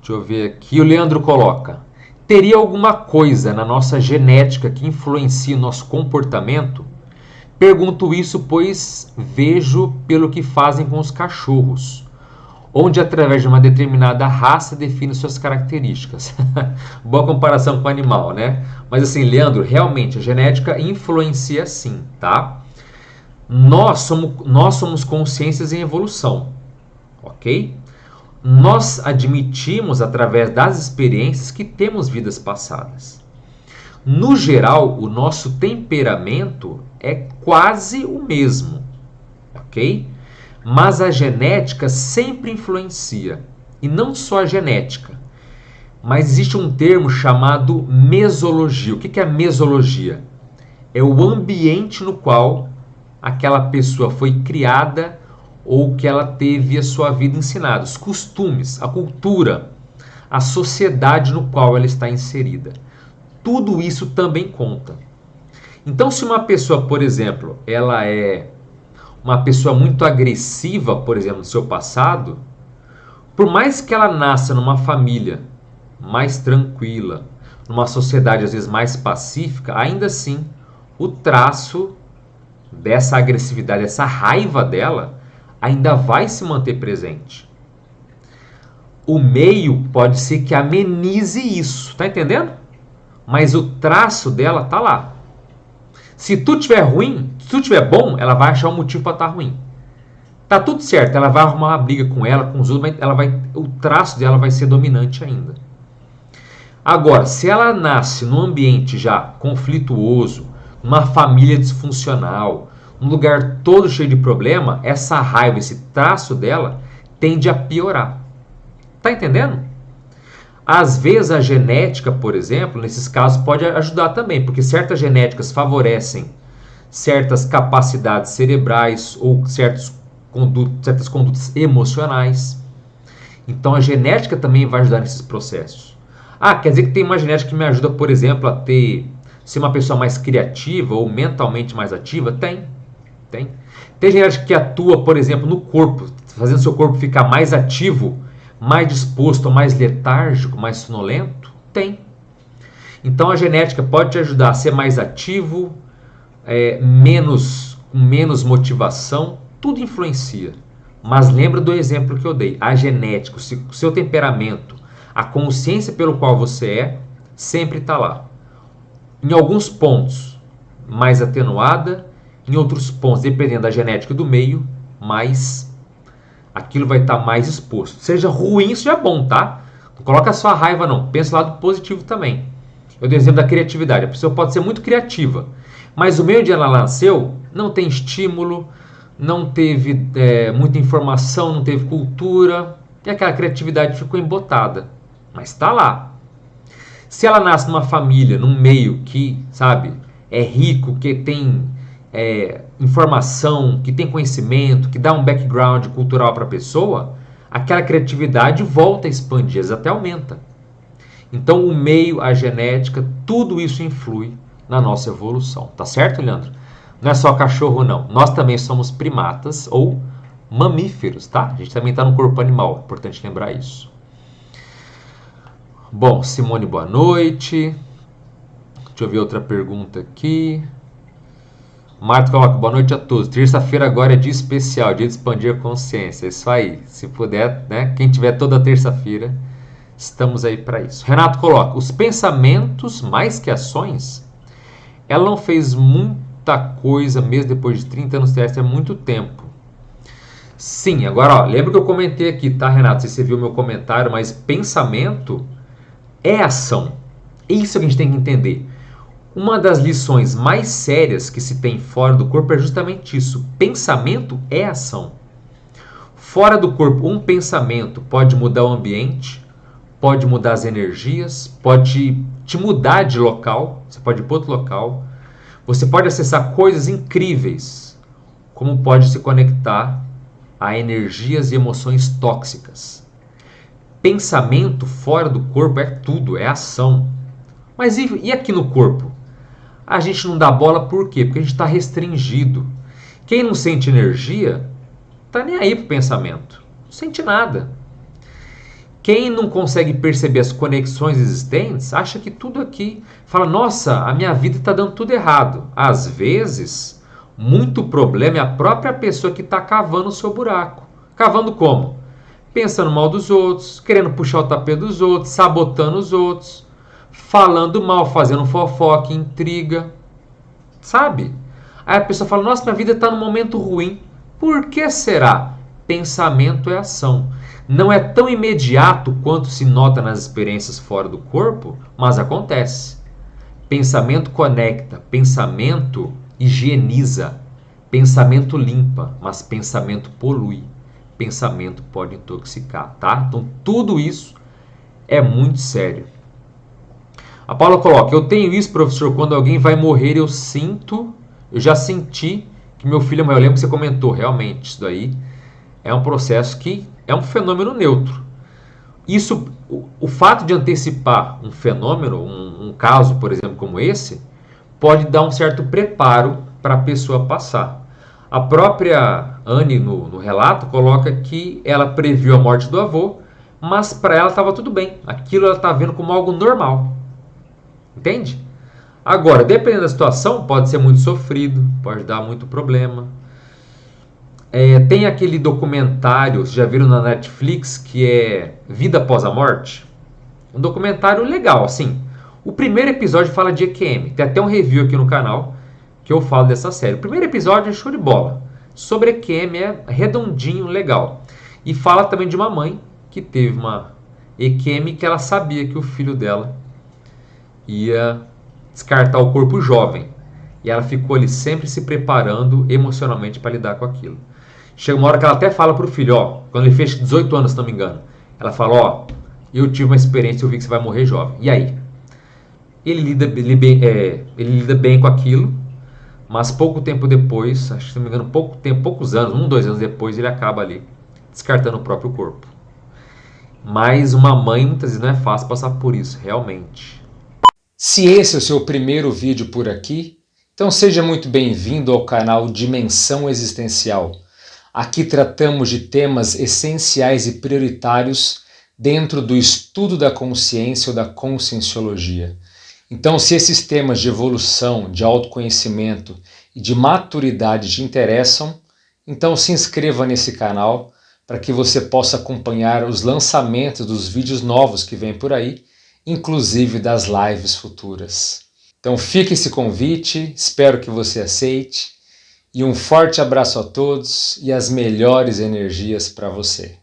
Deixa eu ver aqui. O Leandro coloca: teria alguma coisa na nossa genética que influencia o nosso comportamento? Pergunto isso pois vejo pelo que fazem com os cachorros, onde através de uma determinada raça define suas características. Boa comparação com o animal, né? Mas assim, Leandro, realmente a genética influencia sim, tá? Nós somos consciências em evolução, ok? Nós admitimos através das experiências que temos vidas passadas. No geral, o nosso temperamento é quase o mesmo, ok? Mas a genética sempre influencia. E não só a genética, mas existe um termo chamado mesologia. O que é mesologia? É o ambiente no qual aquela pessoa foi criada ou que ela teve a sua vida ensinada. Os costumes, a cultura, a sociedade no qual ela está inserida. Tudo isso também conta. Então, se uma pessoa, por exemplo, ela é uma pessoa muito agressiva, por exemplo, no seu passado, por mais que ela nasça numa família mais tranquila, numa sociedade às vezes mais pacífica, ainda assim, o traço dessa agressividade, essa raiva dela, ainda vai se manter presente. O meio pode ser que amenize isso, tá entendendo? Mas o traço dela tá lá. Se tu tiver ruim, se tu tiver bom, ela vai achar um motivo para estar ruim. Tá tudo certo, ela vai arrumar uma briga com ela, com os outros, mas o traço dela vai ser dominante ainda. Agora, se ela nasce num ambiente já conflituoso, numa família disfuncional, num lugar todo cheio de problema, essa raiva, esse traço dela tende a piorar. Tá entendendo? Às vezes a genética, por exemplo, nesses casos pode ajudar também, porque certas genéticas favorecem certas capacidades cerebrais ou certas condutas emocionais. Então a genética também vai ajudar nesses processos. Ah, quer dizer que tem uma genética que me ajuda, por exemplo, a ser uma pessoa mais criativa ou mentalmente mais ativa? Tem. Tem genética que atua, por exemplo, no corpo, fazendo seu corpo ficar mais ativo, mais disposto, mais letárgico, mais sonolento? Tem. Então a genética pode te ajudar a ser mais ativo, com menos motivação, tudo influencia. Mas lembra do exemplo que eu dei. A genética, o seu temperamento, a consciência pelo qual você é, sempre está lá. Em alguns pontos, mais atenuada, em outros pontos, dependendo da genética do meio, mais aquilo vai estar mais exposto. Seja ruim, seja bom, tá? Não coloca só a raiva, não. Pensa no lado positivo também. Eu dei o exemplo da criatividade. A pessoa pode ser muito criativa, mas o meio onde ela nasceu não tem estímulo, não teve muita informação, não teve cultura, e aquela criatividade ficou embotada. Mas está lá. Se ela nasce numa família, num meio que, sabe, é rico, que tem informação, que tem conhecimento, que dá um background cultural para a pessoa, aquela criatividade volta a expandir, até aumenta. Então o meio, a genética, tudo isso influi na nossa evolução. Tá certo, Leandro? Não é só cachorro, não. Nós também somos primatas ou mamíferos, tá? A gente também está no corpo animal, importante lembrar isso. Bom, Simone, boa noite. Deixa eu ver outra pergunta aqui. Marta coloca, boa noite a todos. Terça-feira agora é dia especial, dia de expandir a consciência. É isso aí. Se puder, né? Quem tiver toda terça-feira, estamos aí para isso. Renato coloca, os pensamentos mais que ações, ela não fez muita coisa mesmo depois de 30 anos de teste, é muito tempo. Sim, agora, ó, lembra que eu comentei aqui, tá, Renato? Não sei se você viu meu comentário, mas pensamento é ação. Isso que a gente tem que entender. Uma das lições mais sérias que se tem fora do corpo é justamente isso. Pensamento é ação. Fora do corpo, um pensamento pode mudar o ambiente, pode mudar as energias, pode te mudar de local, você pode ir para outro local, você pode acessar coisas incríveis, como pode se conectar a energias e emoções tóxicas. Pensamento fora do corpo é tudo, é ação. Mas e aqui no corpo? A gente não dá bola por quê? Porque a gente está restringido. Quem não sente energia, tá nem aí pro pensamento. Não sente nada. Quem não consegue perceber as conexões existentes, acha que tudo aqui... Fala, nossa, a minha vida está dando tudo errado. Às vezes, muito problema é a própria pessoa que está cavando o seu buraco. Cavando como? Pensando mal dos outros, querendo puxar o tapete dos outros, sabotando os outros, falando mal, fazendo fofoca, intriga. Sabe? Aí a pessoa fala, nossa, minha vida está num momento ruim. Por que será? Pensamento é ação. Não é tão imediato quanto se nota nas experiências fora do corpo, mas acontece. Pensamento conecta, pensamento higieniza, pensamento limpa, mas pensamento polui. Pensamento pode intoxicar, tá? Então tudo isso é muito sério. A Paula coloca, eu tenho isso, professor, quando alguém vai morrer eu já senti que meu filho morreu. Eu lembro que você comentou, realmente, isso daí é um processo que é um fenômeno neutro. Isso, o fato de antecipar um fenômeno, um caso, por exemplo, como esse, pode dar um certo preparo para a pessoa passar. A própria Anne, no relato, coloca que ela previu a morte do avô, mas para ela estava tudo bem. Aquilo ela está vendo como algo normal. Entende? Agora, dependendo da situação, pode ser muito sofrido, pode dar muito problema. Tem aquele documentário, vocês já viram na Netflix, que é Vida Após a Morte? Um documentário legal, assim. O primeiro episódio fala de EQM. Tem até um review aqui no canal que eu falo dessa série. O primeiro episódio é show de bola. Sobre EQM é redondinho, legal. E fala também de uma mãe que teve uma EQM que ela sabia que o filho dela ia descartar o corpo jovem. E ela ficou ali sempre se preparando emocionalmente para lidar com aquilo. Chega uma hora que ela até fala pro filho, ó, quando ele fez 18 anos, se não me engano, ela fala, ó, eu tive uma experiência, eu vi que você vai morrer jovem. E aí? Ele lida bem com aquilo, mas pouco tempo depois, acho que se não me engano, poucos anos, 2 anos depois, ele acaba ali descartando o próprio corpo. Mas uma mãe, muitas vezes, não é fácil passar por isso, realmente. Se esse é o seu primeiro vídeo por aqui, então seja muito bem-vindo ao canal Dimensão Existencial. Aqui tratamos de temas essenciais e prioritários dentro do estudo da consciência ou da conscienciologia. Então, se esses temas de evolução, de autoconhecimento e de maturidade te interessam, então se inscreva nesse canal para que você possa acompanhar os lançamentos dos vídeos novos que vêm por aí, inclusive das lives futuras. Então fica esse convite, espero que você aceite. E um forte abraço a todos e as melhores energias para você.